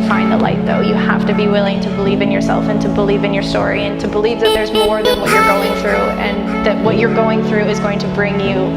to find the light though. You have to be willing to believe in yourself and to believe in your story and to believe that there's more than what you're going through, and that what you're going through is going to bring you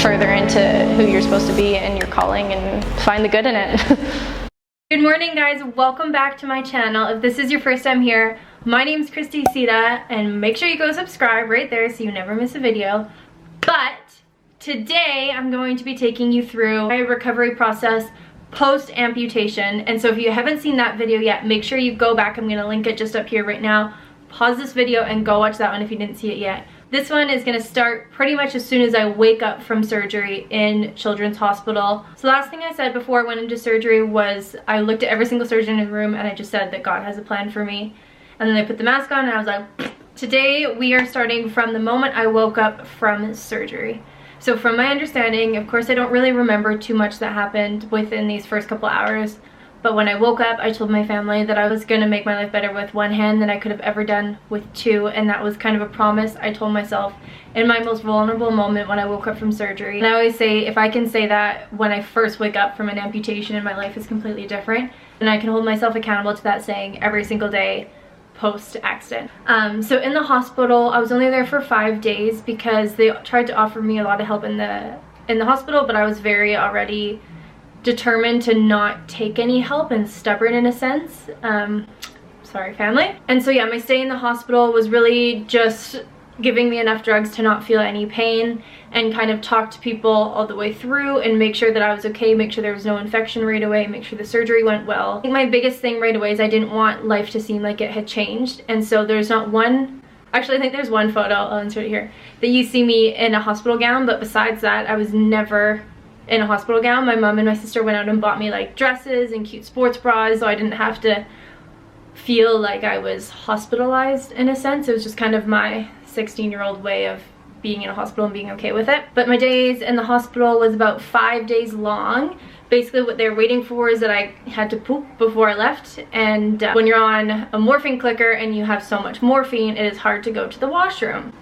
further into who you're supposed to be and your calling, and find the good in it. Good morning guys, welcome back to my channel. If this is your first time here, my name's Kristie Sita, and make sure you go subscribe right there so you never miss a video. But today I'm going to be taking you through my recovery process post amputation. And so if you haven't seen that video yet, make sure you go back. I'm going to link it just up here right now. Pause this video and go watch that one if you didn't see it yet. This one is going to start pretty much as soon as I wake up from surgery in Children's Hospital. So the last thing I said before I went into surgery was I looked at every single surgeon in the room and I just said that God has a plan for me. And then I put the mask on and I was like, today we are starting from the moment I woke up from surgery. So from my understanding, of course I don't really remember too much that happened within these first couple hours, but when I woke up I told my family that I was going to make my life better with one hand than I could have ever done with two, and that was kind of a promise I told myself in my most vulnerable moment when I woke up from surgery. And I always say, if I can say that when I first wake up from an amputation and my life is completely different, then I can hold myself accountable to that saying every single day post-accident. So in the hospital, I was only there for 5 days because they tried to offer me a lot of help in the hospital, but I was very already determined to not take any help and stubborn in a sense. Sorry, family. And so yeah, my stay in the hospital was really just giving me enough drugs to not feel any pain and kind of talk to people all the way through and make sure that I was okay, make sure there was no infection right away, make sure the surgery went well. I think my biggest thing right away is I didn't want life to seem like it had changed, and so there's not one, actually I think there's one photo, I'll insert it here, that you see me in a hospital gown, but besides that I was never in a hospital gown. My mom and my sister went out and bought me like dresses and cute sports bras, so I didn't have to feel like I was hospitalized in a sense. It was just kind of my 16-year-old way of being in a hospital and being okay with it. But my days in the hospital was about 5 days long. Basically what they were waiting for is that I had to poop before I left, and when you're on a morphine clicker and you have so much morphine, it is hard to go to the washroom.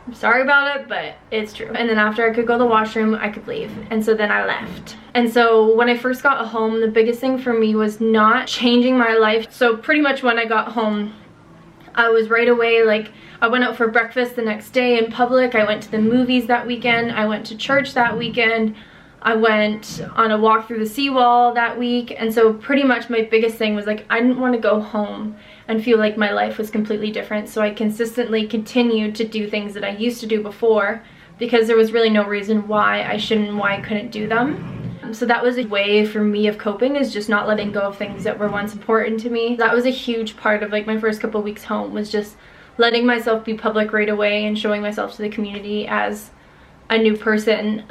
I'm sorry about it, but it's true. And then after I could go to the washroom, I could leave. And so then I left. And so when I first got home, the biggest thing for me was not changing my life. So pretty much when I got home, I was right away, like, I went out for breakfast the next day in public. I went to the movies that weekend. I went to church that weekend. I went on a walk through the seawall that week. And so pretty much my biggest thing was like, I didn't want to go home and feel like my life was completely different. So I consistently continued to do things that I used to do before because there was really no reason why I shouldn't, why I couldn't do them. So that was a way for me of coping, is just not letting go of things that were once important to me. That was a huge part of like my first couple weeks home, was just letting myself be public right away and showing myself to the community as a new person.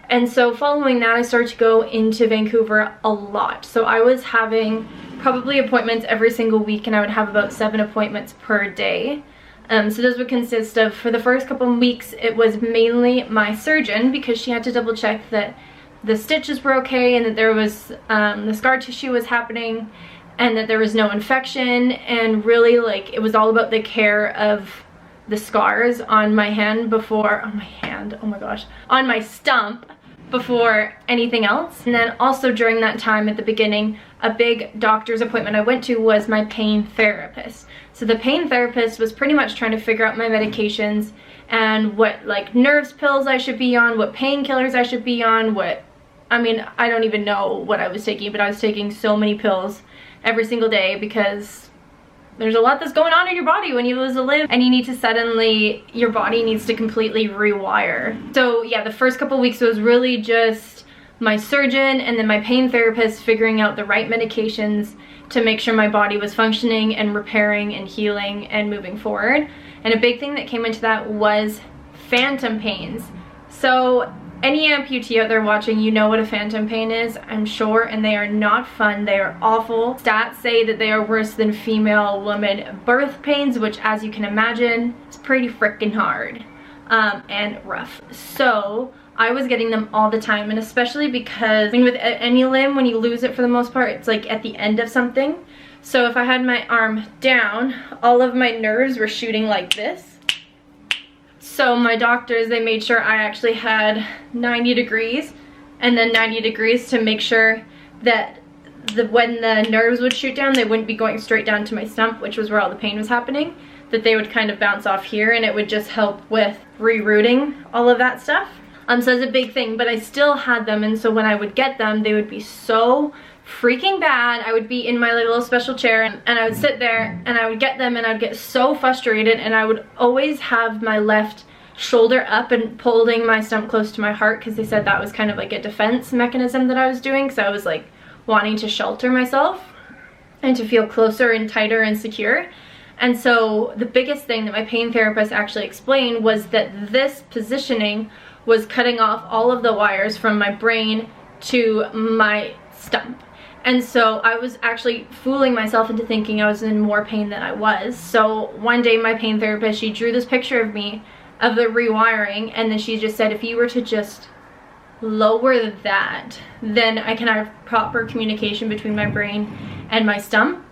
And so following that, I started to go into Vancouver a lot. So I was having probably appointments every single week, and I would have about 7 appointments per day. So those would consist of, for the first couple of weeks, it was mainly my surgeon, because she had to double check that the stitches were okay and that there was, the scar tissue was happening and that there was no infection, and really like it was all about the care of the scars on my hand before, on my hand, oh my gosh, on my stump before anything else. And then also during that time at the beginning, a big doctor's appointment I went to was my pain therapist. So the pain therapist was pretty much trying to figure out my medications and what like nerves pills I should be on, what painkillers I should be on, what, I mean, I don't even know what I was taking, but I was taking so many pills every single day because there's a lot that's going on in your body when you lose a limb, and you need to suddenly, your body needs to completely rewire. So yeah, the first couple weeks was really just my surgeon and then my pain therapist figuring out the right medications to make sure my body was functioning and repairing and healing and moving forward. And a big thing that came into that was phantom pains. So any amputee out there watching, you know what a phantom pain is, I'm sure, and they are not fun. They are awful. Stats say that they are worse than female woman birth pains, which, as you can imagine, is pretty freaking hard and rough. So I was getting them all the time, and especially because, I mean, with any limb, when you lose it for the most part, it's like at the end of something. So if I had my arm down, all of my nerves were shooting like this. So my doctors, they made sure I actually had 90 degrees and then 90 degrees to make sure that when the nerves would shoot down, they wouldn't be going straight down to my stump, which was where all the pain was happening, that they would kind of bounce off here, and it would just help with rerouting all of that stuff. So it's a big thing, but I still had them, and so when I would get them, they would be so freaking bad. I would be in my little special chair, and I would sit there, and I would get them, and I'd get so frustrated, and I would always have my left shoulder up and holding my stump close to my heart, because they said that was kind of like a defense mechanism that I was doing, so I was like wanting to shelter myself and to feel closer and tighter and secure. And so the biggest thing that my pain therapist actually explained was that this positioning was cutting off all of the wires from my brain to my stump. And so I was actually fooling myself into thinking I was in more pain than I was. So one day my pain therapist, she drew this picture of me of the rewiring, and then she just said, if you were to just lower that, then I can have proper communication between my brain and my stump.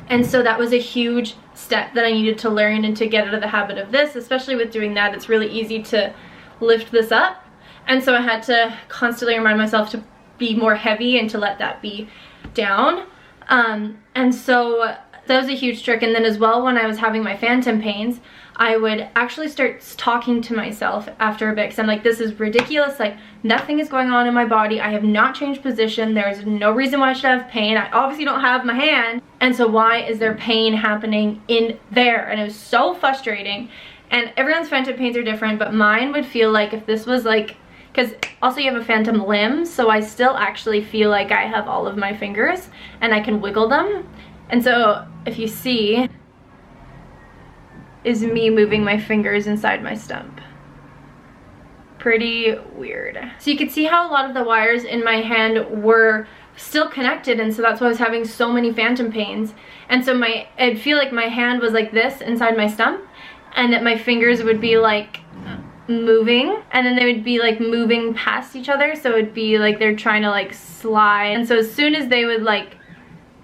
And so that was a huge step that I needed to learn and to get out of the habit of this, especially with doing that. It's really easy to lift this up. And so I had to constantly remind myself to be more heavy and to let that be down. And so that was a huge trick. And then as well, when I was having my phantom pains, I would actually start talking to myself after a bit, because I'm like, this is ridiculous, like nothing is going on in my body, I have not changed position, there's no reason why I should have pain, I obviously don't have my hand, and so why is there pain happening in there? And it was so frustrating. And everyone's phantom pains are different, but mine would feel like if this was like, because also you have a phantom limb, so I still actually feel like I have all of my fingers and I can wiggle them. And so if you see, is me moving my fingers inside my stump. Pretty weird. So you could see how a lot of the wires in my hand were still connected, and so that's why I was having so many phantom pains. And so I'd feel like my hand was like this inside my stump, and that my fingers would be like moving, and then they would be like moving past each other, so it'd be like they're trying to like slide. And so as soon as they would like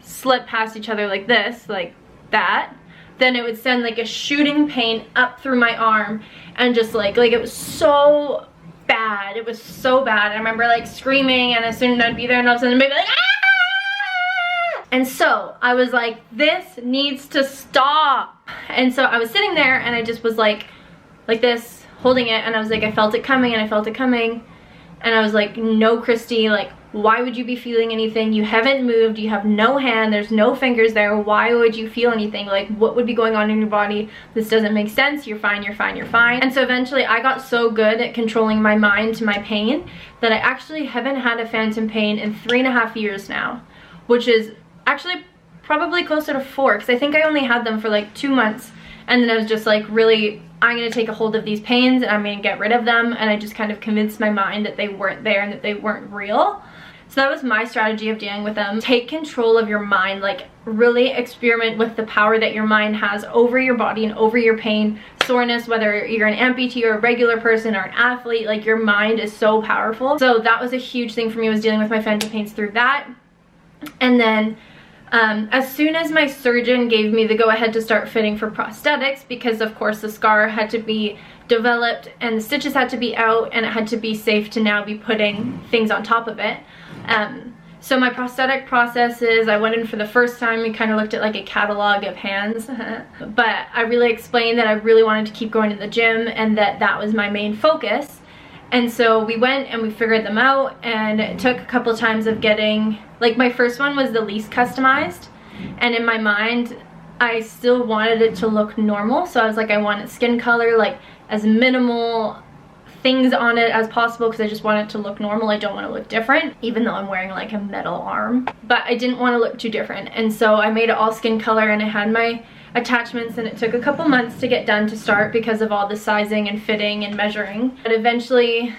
slip past each other like this, like that, then it would send like a shooting pain up through my arm, and just like it was so bad. It was so bad. I remember like screaming, and as soon as I'd be there, and all of a sudden I'd be like, ah! And so I was like, this needs to stop. And so I was sitting there, and I just was like this, holding it, and I was like, I felt it coming, and I felt it coming, and I was like, no, Kristie, like, why would you be feeling anything? You haven't moved, you have no hand, there's no fingers there, why would you feel anything? Like, what would be going on in your body? This doesn't make sense, you're fine, you're fine, you're fine. And so eventually I got so good at controlling my mind to my pain that I actually haven't had a phantom pain in 3.5 years now, which is actually probably closer to 4, because I think I only had them for like 2 months, and then I was just like, really, I'm going to take a hold of these pains and I'm going to get rid of them, and I just kind of convinced my mind that they weren't there and that they weren't real. So that was my strategy of dealing with them. Take control of your mind, like really experiment with the power that your mind has over your body and over your pain, soreness, whether you're an amputee or a regular person or an athlete, like your mind is so powerful. So that was a huge thing for me, was dealing with my phantom pains through that. And then as soon as my surgeon gave me the go-ahead to start fitting for prosthetics, because of course the scar had to be developed and the stitches had to be out, and it had to be safe to now be putting things on top of it. So my prosthetic processes, I went in for the first time and kind of looked at like a catalog of hands, but I really explained that I really wanted to keep going to the gym and that that was my main focus. And so we went and we figured them out, and it took a couple times of getting, like my first one was the least customized, and in my mind I still wanted it to look normal, so I was like, I wanted skin color, like as minimal things on it as possible, because I just want it to look normal. I don't want to look different, even though I'm wearing like a metal arm, but I didn't want to look too different. And so I made it all skin color, and I had my attachments, and it took a couple months to get done to start because of all the sizing and fitting and measuring, but eventually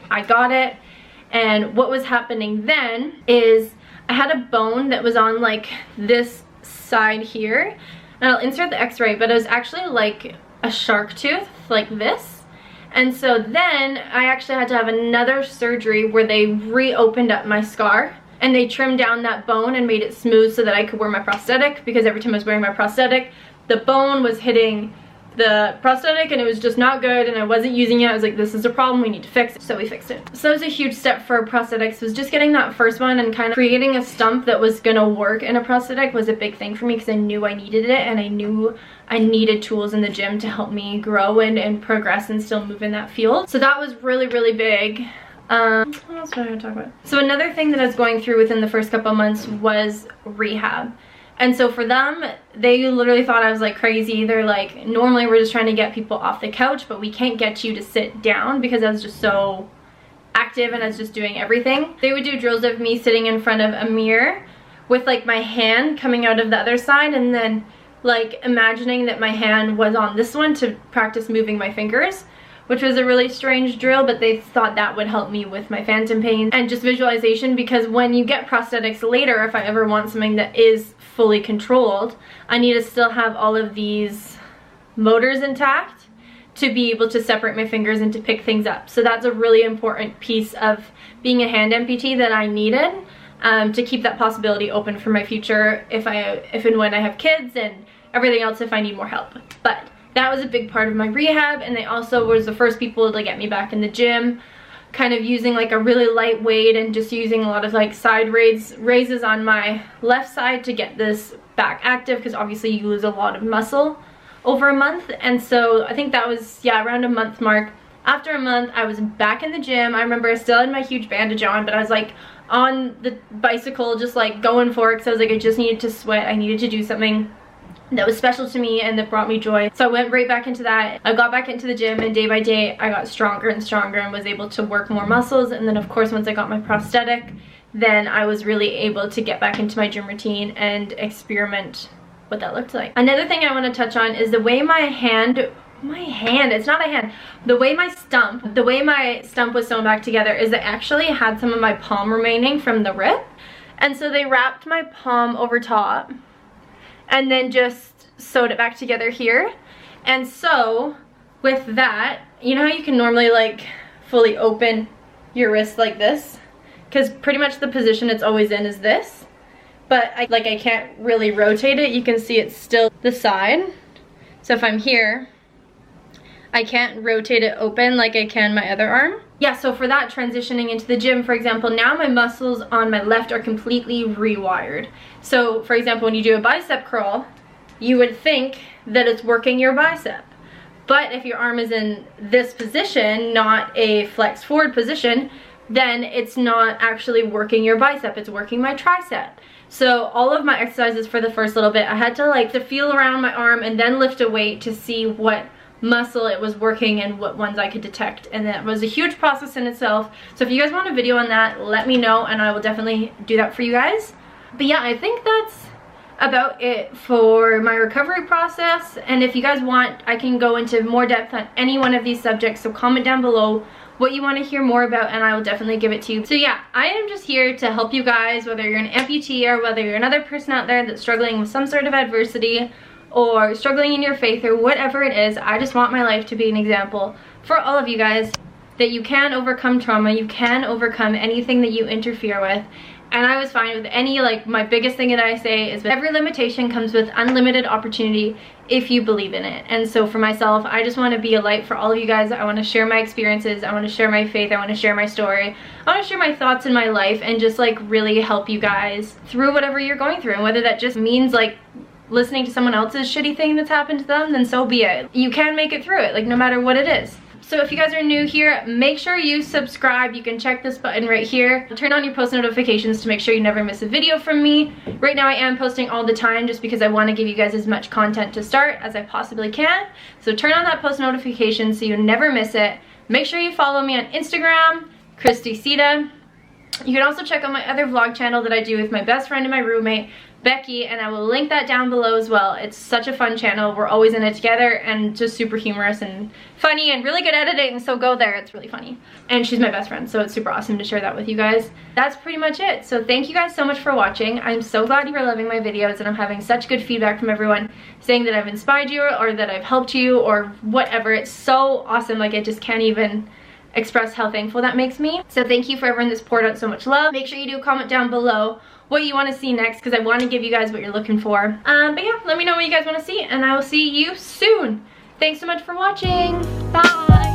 I got it. And what was happening then is I had a bone that was on like this side here, and I'll insert the x-ray, but it was actually like a shark tooth like this. And so then I actually had to have another surgery where they reopened up my scar, and they trimmed down that bone and made it smooth so that I could wear my prosthetic, because every time I was wearing my prosthetic, the bone was hitting the prosthetic and it was just not good and I wasn't using it. I was like, this is a problem, we need to fix it. So we fixed it. So it was a huge step for prosthetics, was just getting that first one, and kind of creating a stump that was gonna work in a prosthetic was a big thing for me, because I knew I needed it, and I knew I needed tools in the gym to help me grow and progress and still move in that field. So that was really, really big. What else do I want to talk about? So another thing that I was going through within the first couple of months was rehab. And so for them, they literally thought I was like crazy. They're like, normally we're just trying to get people off the couch, but we can't get you to sit down, because I was just so active and I was just doing everything. They would do drills of me sitting in front of a mirror with like my hand coming out of the other side, and then like imagining that my hand was on this one to practice moving my fingers, which was a really strange drill, but they thought that would help me with my phantom pain and just visualization, because when you get prosthetics later, if I ever want something that is fully controlled, I need to still have all of these motors intact to be able to separate my fingers and to pick things up. So that's a really important piece of being a hand amputee that I needed, to keep that possibility open for my future if and when I have kids, and everything else if I need more help. But that was a big part of my rehab, and they also was the first people to get me back in the gym, kind of using like a really light weight and just using a lot of like side raises on my left side to get this back active, because obviously you lose a lot of muscle over a month. And so I think that was, yeah, around a month mark. After a month, I was back in the gym. I remember I still had my huge bandage on, but I was like on the bicycle just like going for it, because I was like, I just needed to sweat. I needed to do something that was special to me and that brought me joy. So I went right back into that. I got back into the gym, and day by day I got stronger and stronger and was able to work more muscles. And then of course once I got my prosthetic, then I was really able to get back into my gym routine and experiment what that looked like. Another thing I want to touch on is the way my stump was sewn back together is I actually had some of my palm remaining from the rip. And so they wrapped my palm over top and then just sewed it back together here. And so with that, you know how you can normally like fully open your wrist like this, because pretty much the position it's always in is this, but I can't really rotate it. You can see it's still the side. So if I'm here, I can't rotate it open like I can my other arm. Yeah, so for that, transitioning into the gym, for example, now my muscles on my left are completely rewired. So for example, when you do a bicep curl, you would think that it's working your bicep. But if your arm is in this position, not a flex forward position, then it's not actually working your bicep, it's working my tricep. So all of my exercises for the first little bit, I had to feel around my arm and then lift a weight to see what muscle it was working and what ones I could detect, and that was a huge process in itself. So if you guys want a video on that, let me know and I will definitely do that for you guys. But yeah, I think that's about it for my recovery process, and if you guys want, I can go into more depth on any one of these subjects, so comment down below what you want to hear more about and I will definitely give it to you. So yeah, I am just here to help you guys, whether you're an amputee or whether you're another person out there that's struggling with some sort of adversity or struggling in your faith or whatever it is. I just want my life to be an example for all of you guys that you can overcome trauma, you can overcome anything that you interfere with. And I was fine with any, my biggest thing that I say is that every limitation comes with unlimited opportunity if you believe in it. And so for myself, I just want to be a light for all of you guys. I want to share my experiences, I want to share my faith, I want to share my story, I want to share my thoughts in my life and just really help you guys through whatever you're going through. And whether that just means listening to someone else's shitty thing that's happened to them, then so be it. You can make it through it, no matter what it is. So if you guys are new here, make sure you subscribe. You can check this button right here. Turn on your post notifications to make sure you never miss a video from me. Right now I am posting all the time just because I want to give you guys as much content to start as I possibly can. So turn on that post notification so you never miss it. Make sure you follow me on Instagram, Kristie Sita. You can also check out my other vlog channel that I do with my best friend and my roommate, Becky, and I will link that down below as well. It's such a fun channel. We're always in it together and just super humorous and funny and really good editing, so go there. It's really funny. And she's my best friend, so it's super awesome to share that with you guys. That's pretty much it. So thank you guys so much for watching. I'm so glad you are loving my videos and I'm having such good feedback from everyone saying that I've inspired you or that I've helped you or whatever. It's so awesome. I just can't even express how thankful that makes me. So thank you for everyone that's poured out so much love. Make sure you do comment down below what you want to see next, because I want to give you guys what you're looking for. But yeah, let me know what you guys want to see and I will see you soon. Thanks so much for watching. Bye.